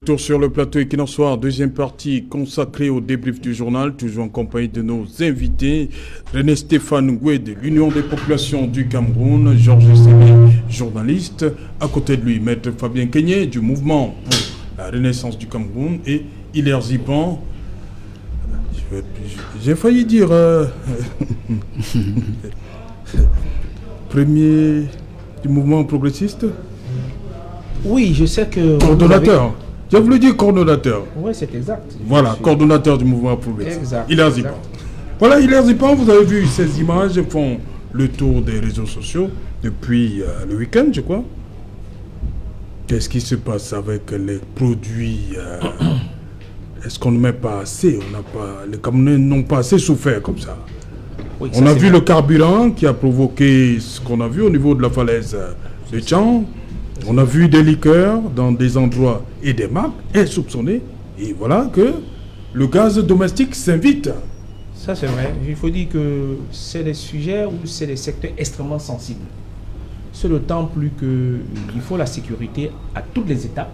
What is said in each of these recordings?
Tour sur le plateau Equinox Soir, deuxième partie consacrée au débrief du journal, toujours en compagnie de nos invités, René Stéphane Ngoué de l'Union des populations du Cameroun, Georges Sémé, journaliste, à côté de lui, Maître Fabien Kenyé du mouvement pour la renaissance du Cameroun et Hilaire Zipan, j'ai failli dire premier du mouvement progressiste. Oui, je sais que... Coordonnateur. J'ai voulu dire coordonnateur. Oui, c'est exact. Voilà, coordonnateur du mouvement progressiste. Exact. Hilaire Zipan. Voilà, Hilaire Zipan, vous avez vu, ces images font le tour des réseaux sociaux depuis le week-end, je crois. Qu'est-ce qui se passe avec les produits Est-ce qu'on ne met pas assez? Les Camerounais n'ont pas assez souffert comme ça. Oui, on a vu le carburant qui a provoqué ce qu'on a vu au niveau de la falaise de Tchang. On a vu des liqueurs dans des endroits et des marques insoupçonnées. Et voilà que le gaz domestique s'invite. Ça c'est vrai. Il faut dire que c'est des sujets où c'est des secteurs extrêmement sensibles. C'est d'autant plus qu'il faut la sécurité à toutes les étapes.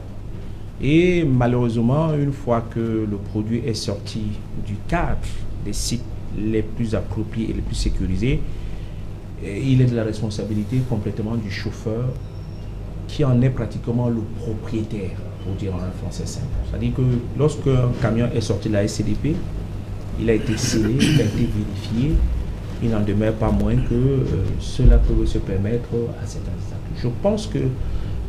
Et malheureusement, une fois que le produit est sorti du cadre des sites les plus appropriés et les plus sécurisés, il est de la responsabilité complètement du chauffeur qui en est pratiquement le propriétaire, pour dire en français simple. C'est-à-dire que lorsqu'un camion est sorti de la SCDP, il a été scellé, il a été vérifié, il n'en demeure pas moins que cela peut se permettre à certains étapes. Je pense que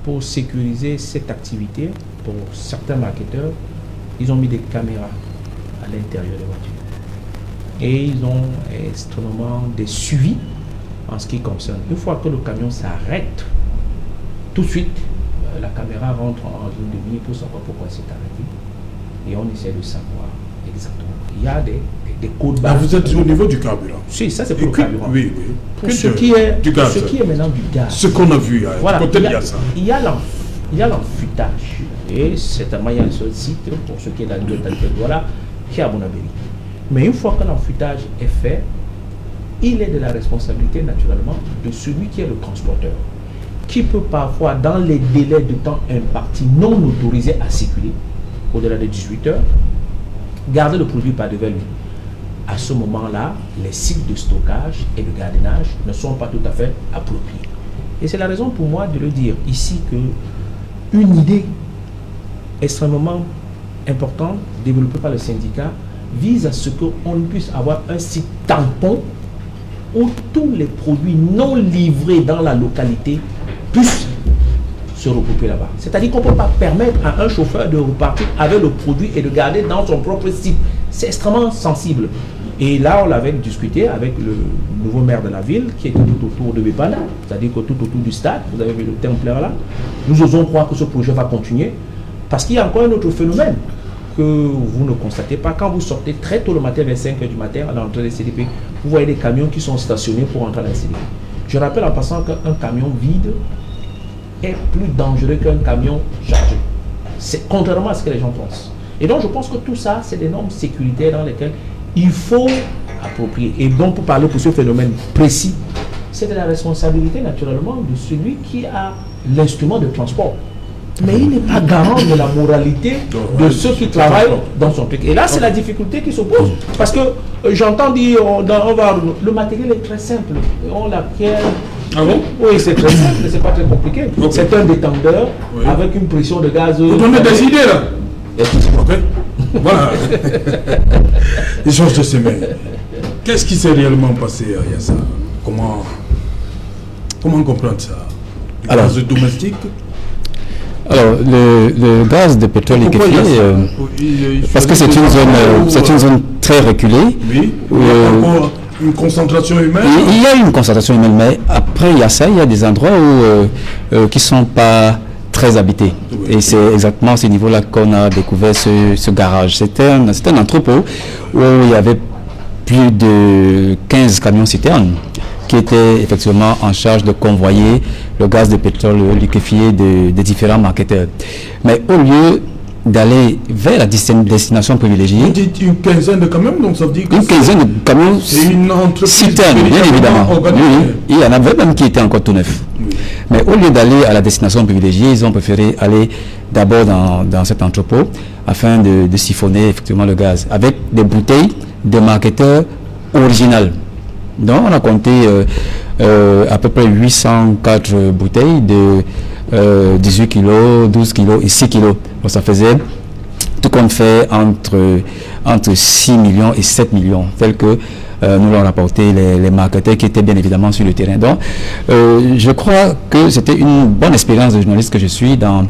pour sécuriser cette activité, pour certains marketeurs, ils ont mis des caméras à l'intérieur des voitures. Et ils ont extrêmement des suivis en ce qui concerne. Une fois que le camion s'arrête, tout de suite, la caméra rentre en zone de mire pour savoir pourquoi c'est arrêté. Et on essaie de savoir exactement. Il y a des codes barres. Vous êtes au niveau du carburant. Si, ça c'est pour le carburant. Oui, oui. Pour ce qui est maintenant du gaz. Ce qu'on a vu, voilà, peut-être il y a ça. Il y a l'enfûtage. Et certainement, il y a un seul site, pour ce qui est dans le voilà, qui est à Bonabéry. Mais une fois que l'enfûtage est fait, il est de la responsabilité, naturellement, de celui qui est le transporteur, qui peut parfois, dans les délais de temps impartis, non autorisés à circuler, au-delà de 18 heures, garder le produit par devant lui. À ce moment-là, les sites de stockage et de gardiennage ne sont pas tout à fait appropriés. Et c'est la raison pour moi de le dire ici que une idée extrêmement importante développée par le syndicat vise à ce qu'on puisse avoir un site tampon où tous les produits non livrés dans la localité puissent se regrouper là-bas. C'est-à-dire qu'on ne peut pas permettre à un chauffeur de repartir avec le produit et de garder dans son propre site. C'est extrêmement sensible. Et là, on l'avait discuté avec le nouveau maire de la ville qui était tout autour de Bepanda, c'est-à-dire que tout autour du stade, vous avez vu le templaire là. Nous osons croire que ce projet va continuer parce qu'il y a encore un autre phénomène que vous ne constatez pas. Quand vous sortez très tôt le matin, vers 5 h du matin, à l'entrée des CDP, vous voyez des camions qui sont stationnés pour entrer à la CDP. Je rappelle en passant qu'un camion vide est plus dangereux qu'un camion chargé. C'est contrairement à ce que les gens pensent. Et donc je pense que tout ça, c'est des normes sécuritaires dans lesquelles il faut approprier. Et donc pour parler pour ce phénomène précis, c'est de la responsabilité naturellement de celui qui a l'instrument de transport. Mais il n'est pas garant de la moralité de ceux qui travaillent dans son truc. Et là, c'est la difficulté qui s'oppose. Parce que j'entends dire, le matériel est très simple. On l'acquiert. Ah bon? Oui, c'est très simple, c'est pas très compliqué. Okay. C'est un détendeur avec une pression de gaz. Vous donnez des idées là. Ok. Voilà. Georges Sémé, qu'est-ce qui s'est réellement passé à ça? Comment comprendre ça? Le gaz domestique? Alors, le gaz de pétrole liquéfié, parce que c'est une zone très reculée. Oui. Une concentration humaine. Il y a une concentration humaine, mais après il y a ça, il y a des endroits où qui sont pas très habités. Oui. Et c'est exactement à ce niveau-là qu'on a découvert ce garage. C'était un entrepôt où il y avait plus de 15 camions citernes qui étaient effectivement en charge de convoyer le gaz de pétrole liquéfié des différents marketeurs. Mais au lieu d'aller vers la destination privilégiée... Vous dites une quinzaine de camions, donc ça veut dire que... Une quinzaine de camions c'est une entreprise citernes, bien évidemment. Oui, il y en avait même qui étaient encore tout neufs. Oui. Mais au lieu d'aller à la destination privilégiée, ils ont préféré aller d'abord dans cet entrepôt afin de siphonner effectivement le gaz avec des bouteilles de marketeurs originales. Donc on a compté à peu près 804 bouteilles de 18 kg, 12 kg et 6 kg. Donc ça faisait tout compte fait entre 6 millions et 7 millions, tels que nous l'ont rapporté les marketeurs qui étaient bien évidemment sur le terrain. Donc je crois que c'était une bonne expérience de journaliste que je suis dans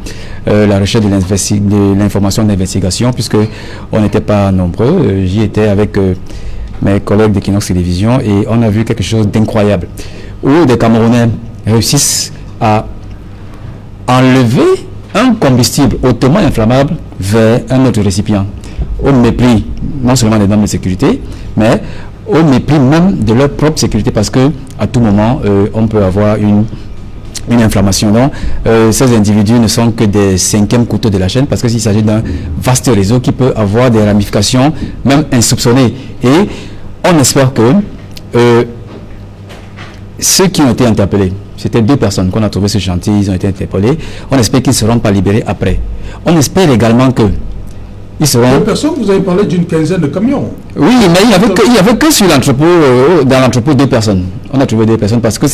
la recherche de l'information d'investigation, puisque on n'était pas nombreux. J'y étais avec mes collègues d'Equinox Télévision et on a vu quelque chose d'incroyable, où des Camerounais réussissent à enlever un combustible hautement inflammable vers un autre récipient, au mépris non seulement des normes de sécurité, mais au mépris même de leur propre sécurité, parce que à tout moment on peut avoir une inflammation. Donc ces individus ne sont que des cinquièmes couteaux de la chaîne, parce qu'il s'agit d'un vaste réseau qui peut avoir des ramifications même insoupçonnées. Et on espère que ceux qui ont été interpellés, c'était 2 personnes qu'on a trouvé ce chantier, ils ont été interpellés. On espère qu'ils ne seront pas libérés après. On espère également que ils seront... 2 personnes, vous avez parlé d'une quinzaine de camions. Oui, mais il n'y avait que sur l'entrepôt, dans l'entrepôt 2 personnes. On a trouvé 2 personnes parce que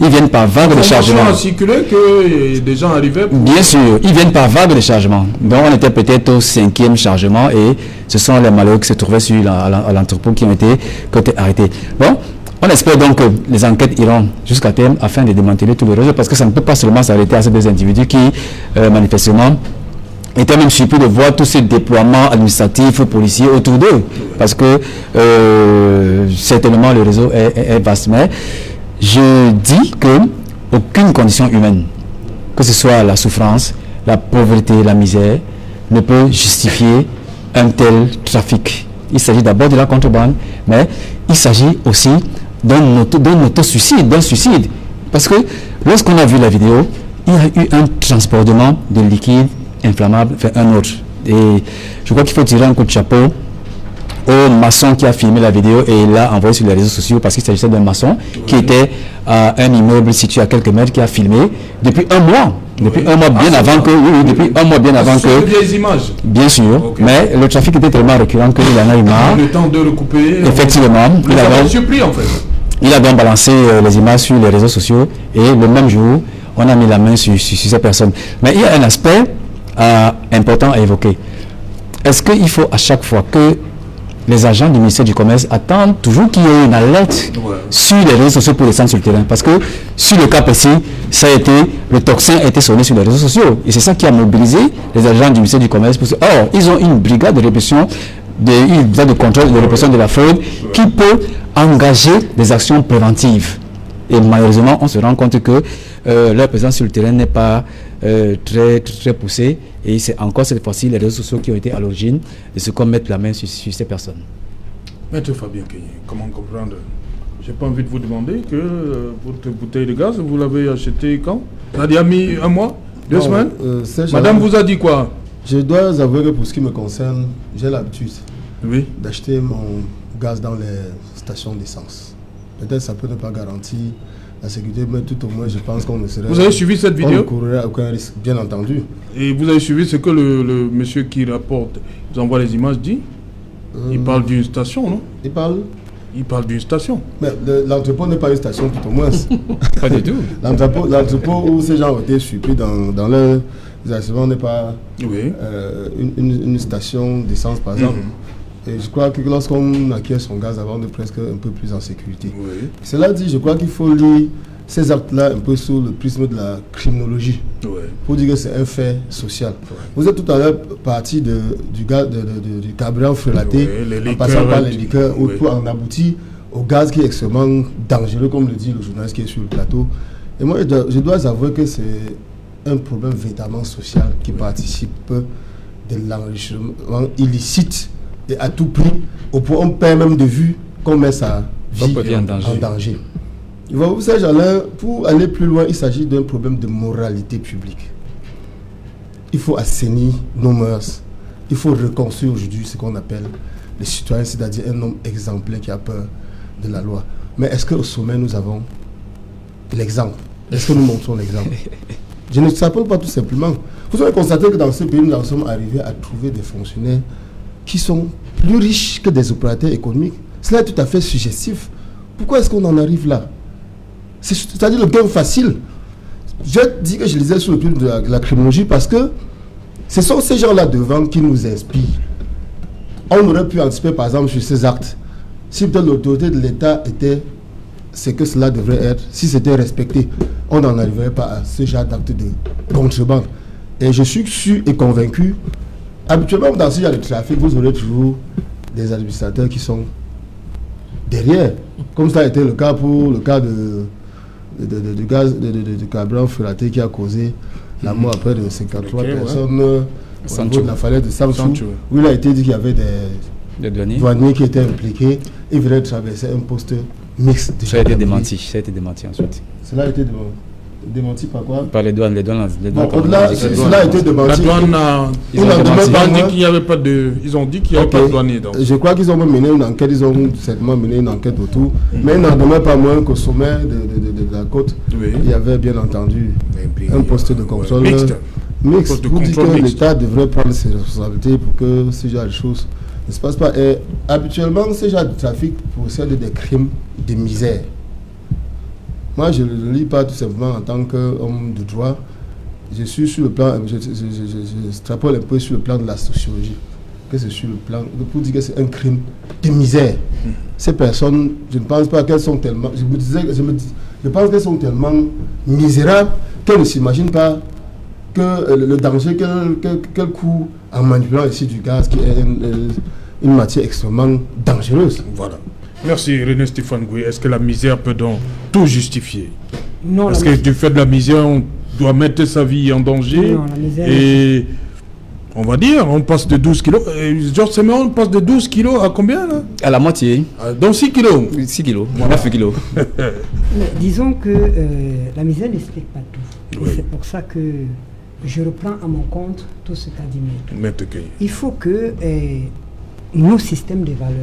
ils viennent par vague de chargement. On a circulé que des gens arrivaient pour... Bien sûr, ils viennent par vague de chargement. Donc on était peut-être au 5e chargement et ce sont les malheureux qui se trouvaient sur l'entrepôt qui ont été arrêtés. Bon, on espère donc que les enquêtes iront jusqu'à terme afin de démanteler tout le réseau, parce que ça ne peut pas seulement s'arrêter à ces 2 individus qui, manifestement, étaient même surpris de voir tous ces déploiements administratifs, policiers autour d'eux, parce que certainement le réseau est vaste. Mais je dis que aucune condition humaine, que ce soit la souffrance, la pauvreté, la misère, ne peut justifier un tel trafic. Il s'agit d'abord de la contrebande, mais il s'agit aussi d'un auto-suicide, d'un suicide. Parce que lorsqu'on a vu la vidéo, il y a eu un transportement de liquide inflammable vers un autre. Et je crois qu'il faut tirer un coup de chapeau au maçon qui a filmé la vidéo et l'a envoyé sur les réseaux sociaux, parce qu'il s'agissait d'un maçon qui était à un immeuble situé à quelques mètres, qui a filmé depuis un mois. Depuis un mois bien avant que... Oui, depuis un mois bien avant que... des images. Bien sûr, mais le trafic était tellement récurrent qu'il en a eu marre. Le temps de recouper. Effectivement. Il a donc balancé les images sur les réseaux sociaux et le même jour, on a mis la main sur ces personnes. Mais il y a un aspect important à évoquer. Est-ce qu'il faut à chaque fois que les agents du ministère du Commerce attendent toujours qu'il y ait une alerte sur les réseaux sociaux pour descendre sur le terrain? Parce que sur le cas précis, le tocsin a été sonné sur les réseaux sociaux. Et c'est ça qui a mobilisé les agents du ministère du Commerce. Or, ils ont une brigade de répression, une brigade de contrôle de répression de la fraude qui peut engager des actions préventives. Et malheureusement, on se rend compte que leur présence sur le terrain n'est pas très poussée. Et c'est encore cette fois-ci les réseaux sociaux qui ont été à l'origine de ce qu'on mette la main sur ces personnes. Maître Fabien Kenyé, comment comprendre? J'ai pas envie de vous demander que votre bouteille de gaz, vous l'avez achetée quand? Ça a mis un mois? 2 semaines? Madame vous a dit quoi? Je dois avouer que pour ce qui me concerne, j'ai l'habitude d'acheter mon gaz dans les stations d'essence. Peut-être ça peut ne pas garantir la sécurité, mais tout au moins je pense qu'on ne serait... Vous avez suivi cette vidéo? On ne courrait aucun risque, bien entendu. Et vous avez suivi ce que le monsieur qui rapporte, vous envoie les images, dit? Il parle d'une station, non? Il parle d'une station. Mais l'entrepôt n'est pas une station, tout au moins. Pas du tout. L'entrepôt où ces gens ont été surpris dans leur accident n'est pas une station d'essence, par exemple. Et je crois que lorsqu'on acquiert son gaz, on est presque un peu plus en sécurité. Cela dit, je crois qu'il faut lire ces actes-là un peu sous le prisme de la criminologie, pour dire que c'est un fait social. Vous êtes tout à l'heure parti du carburant frelaté, en passant par les liqueurs, pour en aboutir au gaz qui est extrêmement dangereux, comme le dit le journaliste qui est sur le plateau. Et moi, je dois avouer que c'est un problème véritablement social qui participe de l'enrichissement illicite et à tout prix, au point où on perd même de vue qu'on met sa vie en danger. Vous savez, Alain, pour aller plus loin, il s'agit d'un problème de moralité publique. Il faut assainir nos mœurs. Il faut reconstruire aujourd'hui ce qu'on appelle le citoyen, c'est-à-dire un homme exemplaire qui a peur de la loi. Mais est-ce qu'au sommet, nous avons l'exemple? Est-ce que nous montrons l'exemple? Je ne s'appelle pas tout simplement. Vous avez constaté que dans ce pays, nous en sommes arrivés à trouver des fonctionnaires qui sont plus riches que des opérateurs économiques. Cela est tout à fait suggestif. Pourquoi est-ce qu'on en arrive là? C'est-à-dire le gain facile. Je dis que je lisais sur le plan de la criminologie parce que ce sont ces gens-là devant qui nous inspirent. On aurait pu anticiper par exemple sur ces actes. Si peut-être l'autorité de l'État était ce que cela devrait être, si c'était respecté, on n'en arriverait pas à ce genre d'acte de contrebande. Et je suis sûr et convaincu, habituellement dans ce genre de trafic, vous aurez toujours des administrateurs qui sont derrière, comme ça a été le cas pour le cas de carburant frelaté qui a causé la mort après de 53 personnes au niveau de la falaise de Samsung, où il a été dit qu'il y avait des douaniers qui étaient impliqués et venaient traverser un poste mixte. Ça a été démenti ensuite. Cela a été démenti par quoi? Par les douanes. Au-delà, cela a été démenti. La douane ils ont dit qu'il n'y avait pas de douanier. Je crois qu'ils ont mené une enquête, ils ont certainement mené une enquête autour. Mais il n'en demeure pas moins qu'au sommet de la côte, il y avait bien entendu un poste de contrôle mixte. Pour dire que l'État devrait prendre ses responsabilités pour que ce genre de choses ne se passe pas. Et habituellement, ce genre de trafic procède des crimes de misère. Moi, je ne le lis pas tout simplement en tant qu'homme de droit. Je suis sur le plan, je extrapole un peu sur le plan de la sociologie. Que c'est sur le plan, pour dire que c'est un crime de misère. Ces personnes, je ne pense pas qu'elles sont tellement, je pense qu'elles sont tellement misérables qu'elles ne s'imaginent pas que le danger qu'elles courent en manipulant ici du gaz, qui est une matière extrêmement dangereuse. Voilà. Merci René Stéphane Gouy. Est-ce que la misère peut donc tout justifier? Non. Est-ce que du fait de la misère, on doit mettre sa vie en danger? Non, la misère. Et on va dire, on passe de 12 kilos. Georges Semeon, on passe de 12 kilos à combien là? À la moitié. Donc 6 kilos. 6 kilos, voilà. 9 kilos. Mais disons que la misère n'explique pas tout. Oui. C'est pour ça que je reprends à mon compte tout ce qu'a dit Maître. Il faut que nos systèmes de valeurs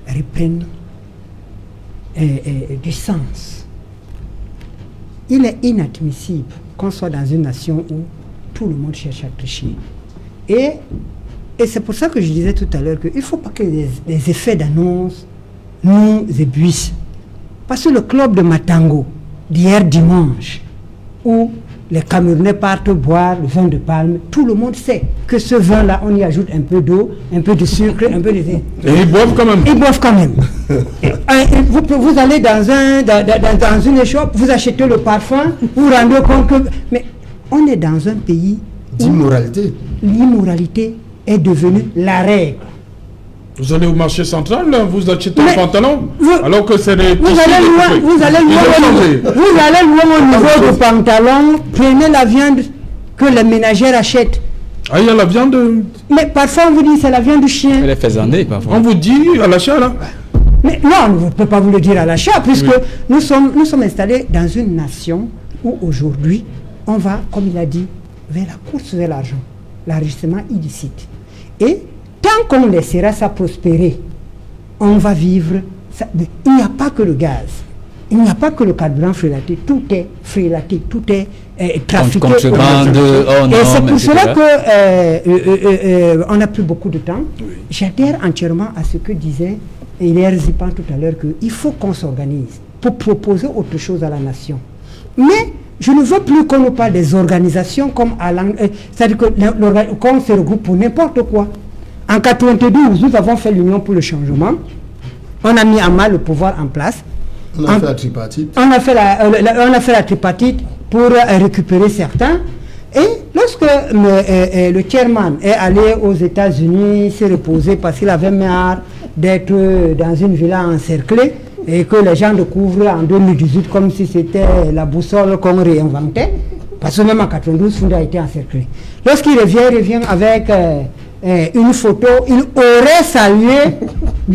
reprennent du sens. Il est inadmissible qu'on soit dans une nation où tout le monde cherche à tricher. Et c'est pour ça que je disais tout à l'heure qu'il ne faut pas que les effets d'annonce nous éblouissent. Parce que le club de Matango, d'hier dimanche, où les Camerounais partent boire le vin de palme, tout le monde sait que ce vin-là, on y ajoute un peu d'eau, un peu de sucre, un peu de... Et ils boivent quand même. Ils boivent quand même. Vous allez dans une échoppe, vous achetez le parfum, vous vous rendez compte que... Mais on est dans un pays d'immoralité. L'immoralité est devenue la règle. Vous allez au marché central, là, vous achetez un pantalon, alors que c'est des... Vous allez loin au niveau du pantalon, prenez la viande que les ménagères achètent. Ah, il y a la viande... Mais parfois on vous dit c'est la viande du chien. Elle est faisandée parfois. On vous dit à l'achat, là? Mais non, on ne peut pas vous le dire à l'achat, puisque nous sommes installés dans une nation où aujourd'hui, on va, comme il a dit, vers la course vers l'argent, l'enrichissement illicite. Et tant qu'on laissera ça prospérer, on va vivre. Il n'y a pas que le gaz, il n'y a pas que le carburant frélaté, tout est frélaté, tout est trafiqué. Et c'est pour cela qu'on n'a plus beaucoup de temps. Oui. J'adhère entièrement à ce que disait Hilaire Zipan tout à l'heure, qu'il faut qu'on s'organise pour proposer autre chose à la nation. Mais je ne veux plus qu'on nous parle des organisations comme c'est-à-dire qu'on se regroupe pour n'importe quoi. En 1992, nous avons fait l'Union pour le changement. On a mis en mal le pouvoir en place. On a fait la tripartite. On a fait la tripartite pour récupérer certains. Et lorsque le chairman est allé aux États-Unis, s'est reposé parce qu'il avait marre d'être dans une villa encerclée et que les gens découvrent en 2018 comme si c'était la boussole qu'on réinventait. Parce que même en 92, Funda a été encerclé. Lorsqu'il revient avec... une photo, il aurait salué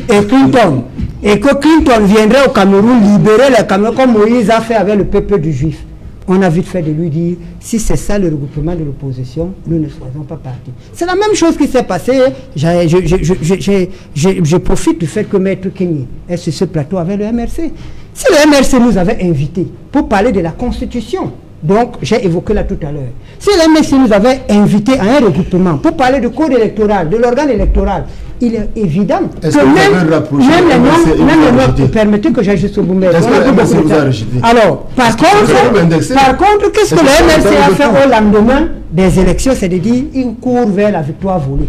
Clinton et que Clinton viendrait au Cameroun libérer les Camerounais comme Moïse a fait avec le peuple du Juif. On a vite fait de lui dire, si c'est ça le regroupement de l'opposition, nous ne faisons pas partie. C'est la même chose qui s'est passée. Je profite du fait que Maître Kenny est sur ce plateau avec le MRC. Si le MRC nous avait invités pour parler de la Constitution, donc j'ai évoqué là tout à l'heure, si le MRC nous avait invités à un regroupement pour parler du code électoral, de l'organe électoral, il est évident que permettez que j'aille juste au bout. Alors, par contre, qu'est-ce que le MRC a fait au lendemain des élections? C'est de dire qu'il court vers la victoire volée.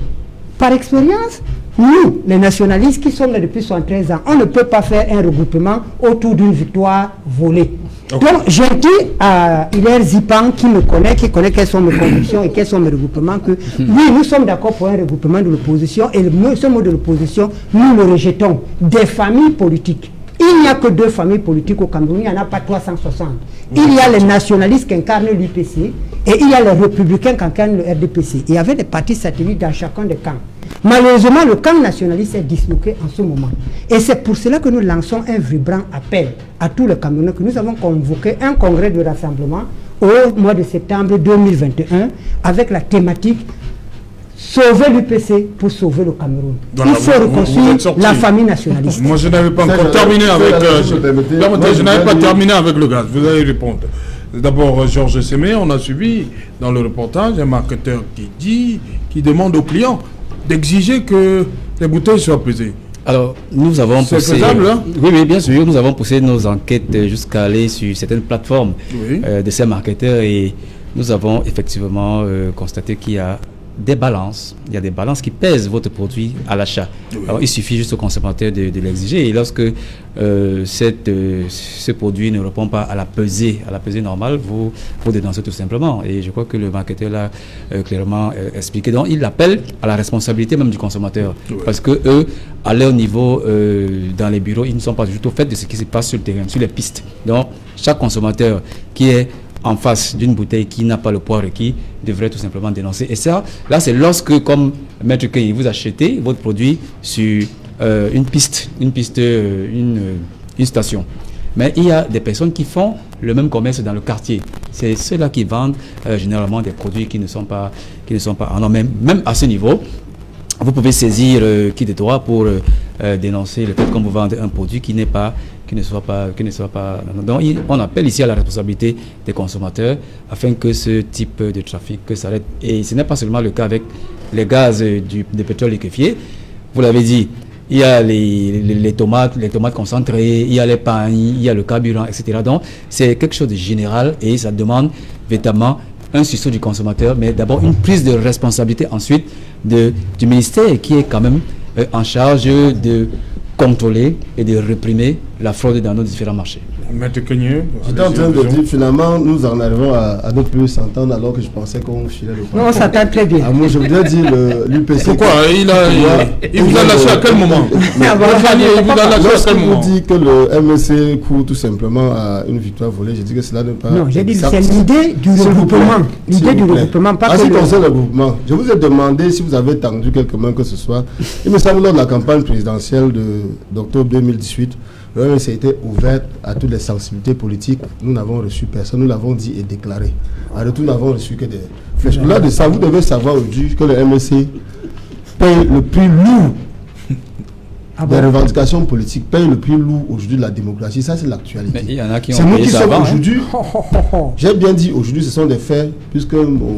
Par expérience, nous, les nationalistes qui sommes là depuis 73 ans, on ne peut pas faire un regroupement autour d'une victoire volée. Okay. Donc, j'ai dit à Hilaire Zipan, qui me connaît, qui connaît quelles sont mes convictions et quels sont mes regroupements, que oui, nous sommes d'accord pour un regroupement de l'opposition, et ce mot de l'opposition, nous le rejetons. Des familles politiques. Il n'y a que 2 familles politiques au Cameroun, il n'y en a pas 360. Il y a les nationalistes qui incarnent l'UPC, et il y a les républicains qui incarnent le RDPC. Il y avait des partis satellites dans chacun des camps. Malheureusement, le camp nationaliste est disloqué en ce moment. Et c'est pour cela que nous lançons un vibrant appel à tous les Camerounais, que nous avons convoqué un congrès de rassemblement au mois de septembre 2021 avec la thématique sauver l'UPC pour sauver le Cameroun. Voilà, il faut reconstruire la famille nationaliste. Moi, je n'avais pas encore terminé avec... je n'avais pas terminé avec le gaz. Vous allez répondre. D'abord, Georges Sémé, on a suivi dans le reportage un marketeur qui demande aux clients d'exiger que les bouteilles soient pesées. Alors, nous avons poussé... C'est faisable, hein? Oui, bien sûr. Nous avons poussé nos enquêtes jusqu'à aller sur certaines plateformes de ces marketeurs et nous avons effectivement constaté qu'il y a des balances. Il y a des balances qui pèsent votre produit à l'achat. Oui. Alors, il suffit juste au consommateur de l'exiger. Et lorsque ce produit ne répond pas à la pesée normale, vous dénoncez tout simplement. Et je crois que le marketeur l'a clairement expliqué. Donc, il appelle à la responsabilité même du consommateur. Oui. Parce que eux, à leur niveau, dans les bureaux, ils ne sont pas du tout au fait de ce qui se passe sur le terrain, sur les pistes. Donc, chaque consommateur qui est en face d'une bouteille qui n'a pas le poids requis devrait tout simplement dénoncer. Et ça, là, c'est lorsque, comme Maître Kay, vous achetez votre produit sur une station. Mais il y a des personnes qui font le même commerce dans le quartier. C'est ceux-là qui vendent généralement des produits qui ne sont pas en norme. Même à ce niveau, vous pouvez saisir qui de droit pour dénoncer le fait qu'on vous vende un produit qui ne soit pas. Donc, on appelle ici à la responsabilité des consommateurs afin que ce type de trafic s'arrête. Et ce n'est pas seulement le cas avec les gaz de pétrole liquéfié. Vous l'avez dit, il y a les tomates concentrées, il y a les pains, il y a le carburant, etc. Donc, c'est quelque chose de général et ça demande véritablement un sursaut du consommateur, mais d'abord une prise de responsabilité ensuite du ministère qui est quand même en charge de contrôler et de réprimer la fraude dans nos différents marchés. Maître Kenyeu, j'étais en train de dire, finalement, nous en arrivons à ne plus s'entendre alors que je pensais qu'on filait le point. Non, on s'entend très bien. Moi, je voudrais dire l'UPC. Pourquoi il vous a lâché à quel moment? Lorsqu'on dit que le MSC court tout simplement à une victoire volée, je dis que cela n'est pas... Non, j'ai dit que c'est l'idée du regroupement. L'idée du regroupement, pas que... En ce qui concerne le regroupement, je vous ai demandé si vous avez tendu quelque main que ce soit. Il me semble lors de la campagne présidentielle d'octobre 2018, le MSC était ouvert à toutes les sensibilités politiques. Nous n'avons reçu personne, nous l'avons dit et déclaré. En retour, nous n'avons reçu que des flèches. Au-delà de ça, vous devez savoir aujourd'hui que le MSC paye le prix lourd des revendications politiques, paye le prix lourd aujourd'hui de la démocratie. Ça, c'est l'actualité. Il y en a qui ont c'est nous payé qui ça sommes avant, aujourd'hui. J'ai bien dit aujourd'hui, ce sont des faits, puisque vous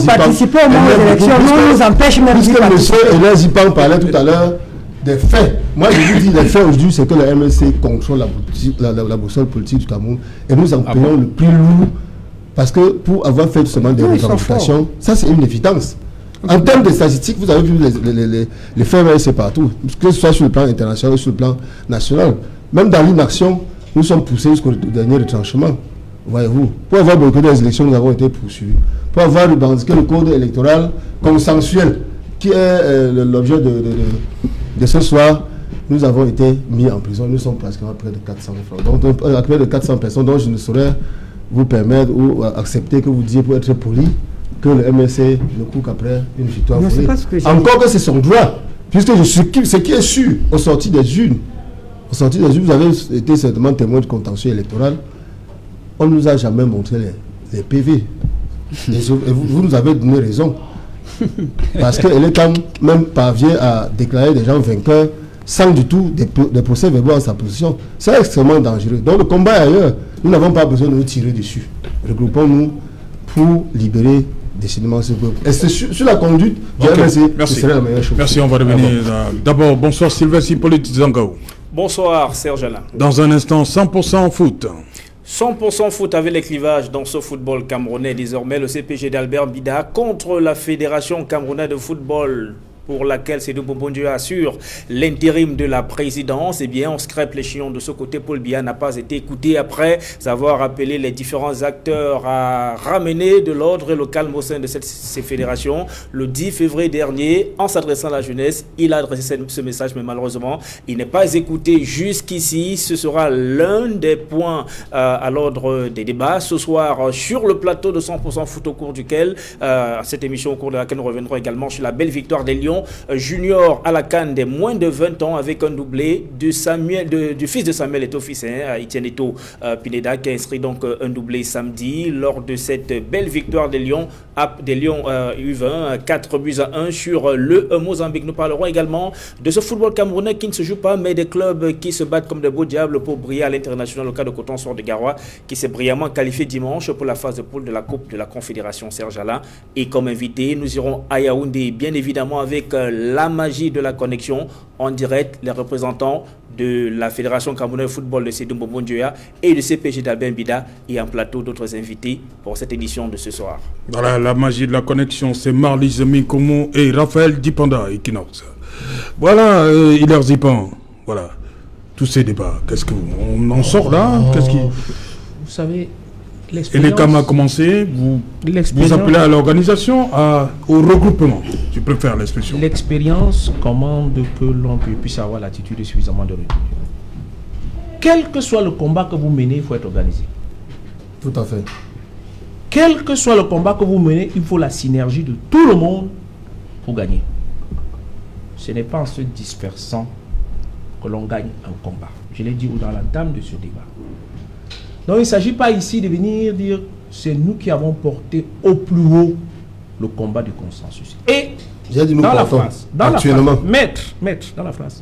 participez au moment des élections, non, nous empêche même puisque M. Hilaire Zipan parlait tout à l'heure des faits. Moi, je vous dis, les faits aujourd'hui, c'est que le MSC contrôle la boussole politique du Cameroun et nous en payons le prix lourd parce que pour avoir fait seulement des revendications, ça c'est une évidence. En termes de statistiques, vous avez vu les faits MSC partout, que ce soit sur le plan international ou sur le plan national. Même dans l'inaction, nous sommes poussés jusqu'au dernier retranchement. Voyez-vous, pour avoir boycotté les élections, nous avons été poursuivis. Pour avoir revendiqué le code électoral consensuel, qui est l'objet de ce soir, nous avons été mis en prison. Nous sommes pratiquement près de 400 francs. Donc, près de 400 personnes dont je ne saurais vous permettre ou accepter que vous disiez pour être poli que le MSC ne court qu'après une victoire volée. Encore que c'est son droit, puisque ce qui est sûr au sorti des urnes, vous avez été certainement témoin du contentieux électoral. On ne nous a jamais montré les PV. Et vous nous avez donné raison. Parce qu'elle est quand même parvient à déclarer des gens vainqueurs sans du tout des procès-verbaux en sa position. C'est extrêmement dangereux. Donc le combat est ailleurs. Nous n'avons pas besoin de nous tirer dessus. Regroupons-nous pour libérer décidément ce peuple. Et c'est sur la conduite du MRC, ce serait la meilleure chose. Merci, on va revenir. D'abord, bonsoir Sylvestre Hippolyte Zangaou. Bonsoir Serge Alain. Dans un instant, 100% foot. 100% foot avec les clivages dans ce football camerounais. Désormais, le CPG d'Albert Bida contre la Fédération camerounaise de football, pour laquelle Sédou Bombondieu assure l'intérim de la présidence. Eh bien, on scrape l'échelon de ce côté. Paul Biya n'a pas été écouté après avoir appelé les différents acteurs à ramener de l'ordre local au sein de ces fédérations. Le 10 février dernier, en s'adressant à la jeunesse, il a adressé ce message, mais malheureusement, il n'est pas écouté jusqu'ici. Ce sera l'un des points à l'ordre des débats ce soir sur le plateau de 100% foot, au cours duquel, cette émission au cours de laquelle nous reviendrons également sur la belle victoire des Lions junior à la CAN des moins de 20 ans, avec un doublé du fils de Samuel Eto'o, fils Etienne Eto'o Pineda, qui a inscrit donc un doublé samedi lors de cette belle victoire des Lions U20, 4-1 sur le Mozambique. Nous parlerons également de ce football camerounais qui ne se joue pas, mais des clubs qui se battent comme des beaux diables pour briller à l'international. Le cas de Coton-Sort de Garoua, qui s'est brillamment qualifié dimanche pour la phase de poule de la Coupe de la Confédération Serge Alain. Et comme invité, nous irons à Yaoundé, bien évidemment avec la magie de la connexion en direct, les représentants de la Fédération camerounaise de football de Sédou Bombondieu et de CPG d'Albert Bida, et en plateau d'autres invités pour cette édition de ce soir. Voilà, la magie de la connexion, c'est Marlise Minkomo et Raphaël Dipanda, Equinox. Voilà, Hilaire Zipan, voilà, tous ces débats, qu'est-ce qu'on en sort là? Qu'est-ce qui... Vous savez, et les CAM a commencé, vous appelez à l'organisation, au regroupement, je préfère l'expression. L'expérience commande que l'on puisse avoir l'attitude de suffisamment de retenue. Quel que soit le combat que vous menez, il faut être organisé. Tout à fait. Quel que soit le combat que vous menez, il faut la synergie de tout le monde pour gagner. Ce n'est pas en se dispersant que l'on gagne un combat. Je l'ai dit dans l'entame de ce débat. Donc il ne s'agit pas ici de venir dire c'est nous qui avons porté au plus haut le combat du consensus. Et dans la France, maître, dans la France,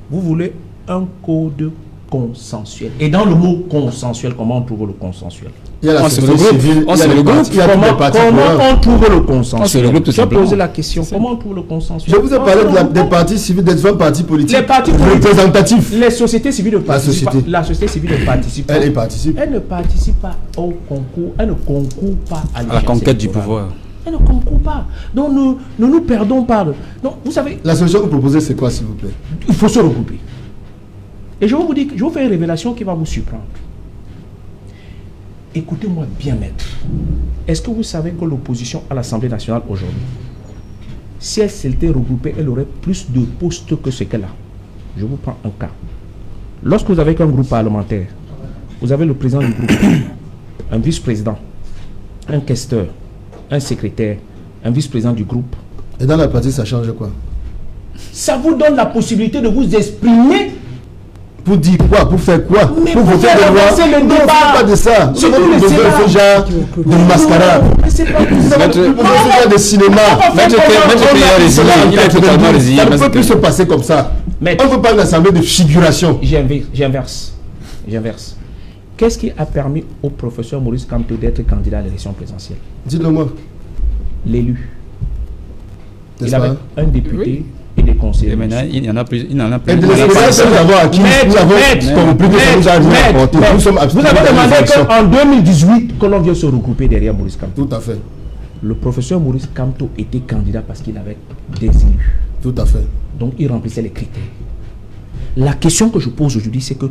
vous voulez un code consensuel. Et dans le mot consensuel, comment on trouve le consensuel? Il y a la société civile, il y a le groupe, il y a tous les partis. Comment on trouve le consensuel? Je vais poser la question, comment on trouve le consensuel? Je vous ai parlé des partis civils, des différents partis politiques. Les partis politiques représentatifs. Les sociétés civiles ne participent pas. La société civile ne participe pas. Elle participe. Elle ne participe pas au concours, elle ne concourt pas à la conquête du pouvoir. Elle ne concourt pas. Donc nous nous perdons pas. Donc vous savez... La solution que vous proposez, c'est quoi, s'il vous plaît? Il faut se regrouper. Et je vais vous dire, je vais vous faire une révélation qui va vous surprendre. Écoutez-moi bien, maître. Est-ce que vous savez que l'opposition à l'Assemblée nationale aujourd'hui, si elle s'était regroupée, elle aurait plus de postes que ce qu'elle a? Je vous prends un cas. Lorsque vous avez un groupe parlementaire, vous avez le président du groupe, un vice-président, un questeur, un secrétaire, un vice-président du groupe. Et dans la pratique, ça change quoi? Ça vous donne la possibilité de vous exprimer. Pour dire quoi? Pour faire quoi? Mais pour voter des lois? C'est le débat. Pas de ça. C'est pas de ce genre de mascarade. Mais c'est pas ce genre de cinéma. Ça ne peut plus se passer comme ça. On ne veut pas une assemblée de figuration. J'inverse. Qu'est-ce qui a permis au professeur Maurice Kamto d'être candidat à l'élection présidentielle? Dites-le-moi. L'élu. Il avait un député et des conseillers. Et maintenant, il y en a plus. Il en a plus. Et de l'expérience que nous avons acquis, nous avons compris que ça nous a rien apporté. Nous sommes vous avez demandé qu'en 2018, que l'on vienne se regrouper derrière Maurice Kamto. Tout à fait. Le professeur Maurice Kamto était candidat parce qu'il avait des élus. Tout à fait. Donc il remplissait les critères. La question que je pose aujourd'hui, c'est que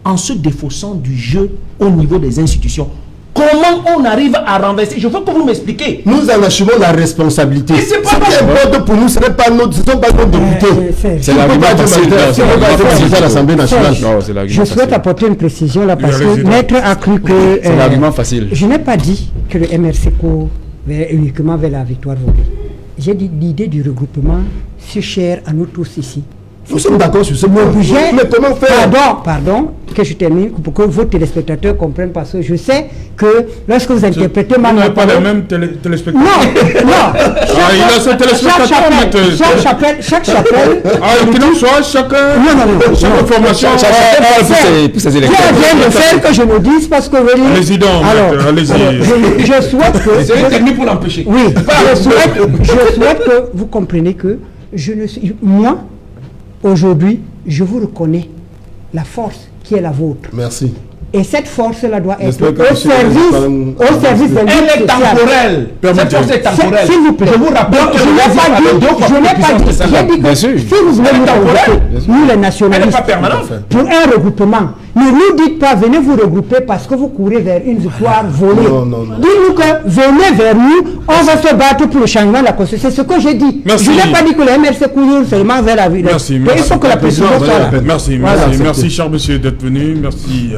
en se défaussant du jeu au niveau des institutions, comment on arrive à renverser? Je veux que vous m'expliquiez. Nous en assumons la responsabilité. Ce qui importe pour nous, ce ne sont pas nos députés. C'est l'argument facile à l'Assemblée nationale. Je souhaite apporter une précision là parce que Maître a cru que... C'est l'argument facile. Je n'ai pas dit que le MRC court uniquement vers la victoire. J'ai dit l'idée du regroupement, si cher à nous tous ici, Nous sommes d'accord sur ce Le point. budget, Mais comment faire? pardon, que je termine, pour que vos téléspectateurs comprennent, parce que je sais que lorsque vous interprétez Vous mal n'avez la pas les parole... mêmes téléspectateurs. Non. Il a ses téléspectateurs, Chaque chapelle... qu'il en soit chacun. Non. Chaque formation. Pour ces Qui électeurs. vient de faire que je le dise parce que... Allez-y donc, maître, allez-y. Je souhaite que... C'est une technique pour l'empêcher. Oui, je souhaite que vous compreniez que moi, aujourd'hui, je vous reconnais la force qui est la vôtre. Merci. Et cette force-là doit être J'espère que au monsieur service le d'un Elle est temporelle. Cette force est temporelle. S'il vous plaît. Je vous rappelle que je n'ai pas dit, j'ai dit que si vous voulez nous regrouper, nous les nationalistes, Elle n'est pas permanente. pour un regroupement, ne nous dites pas venez vous regrouper parce que vous courez vers une victoire volée. Non. Dites-nous que venez vers nous, on va se battre pour le changement de la Constitution. C'est ce que j'ai dit. Merci. Je n'ai pas dit que les MRC courent seulement vers la ville. Merci. Il faut que la précision soit là. Merci, cher monsieur, d'être venu. Merci.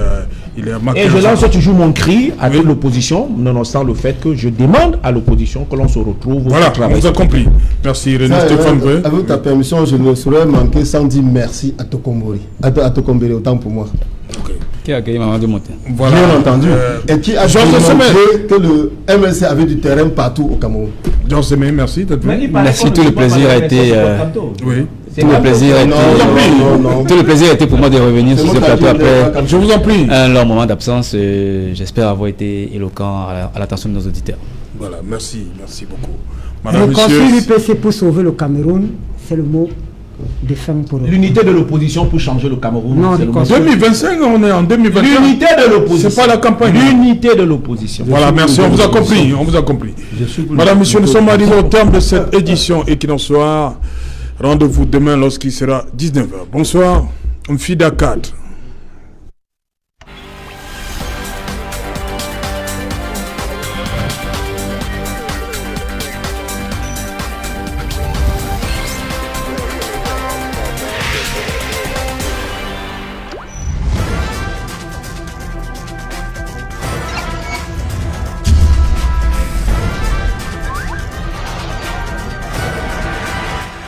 Il est à Et je lance toujours mon cri à toute l'opposition, nonobstant le fait que je demande à l'opposition que l'on se retrouve Voilà, au travail. on vous a compris. Merci René Stéphane Bré. Avec ta permission, je ne saurais manquer sans dire merci à Tokombori. À Tokombori, autant pour moi. Qui a accueilli Maman de Monté. Voilà. Bien entendu. Et qui a Georges démontré que le MLC avait du terrain partout au Cameroun. Jean Semé, merci d'être venu. Merci, tout le plaisir a été... Oui. Tout le plaisir a été... Tout le plaisir a été pour moi de revenir sur ce plateau après Je vous en prie. un long moment d'absence. J'espère avoir été éloquent à l'attention de nos auditeurs. Voilà, merci beaucoup. Le Madame, conseil monsieur, l'UPC pour sauver le Cameroun, c'est le mot de fin pour eux. L'unité de l'opposition pour changer le Cameroun. Non, c'est le le conseil. 2025, on est en 2025. L'unité de l'opposition. C'est pas la campagne. L'unité de l'opposition. Voilà, merci, on vous a compris. Madame, monsieur, nous sommes arrivés au terme de cette édition Equinox. Rendez-vous demain lorsqu'il sera 19h. Bonsoir, Mfida 4.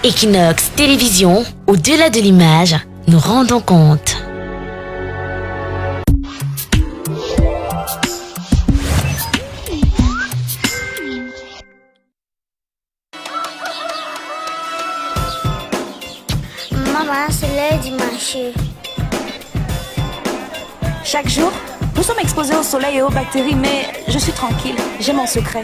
Equinox Télévision, au-delà de l'image, nous rendons compte. Maman, c'est l'heure du marché. Chaque jour, nous sommes exposés au soleil et aux bactéries, mais je suis tranquille, j'ai mon secret.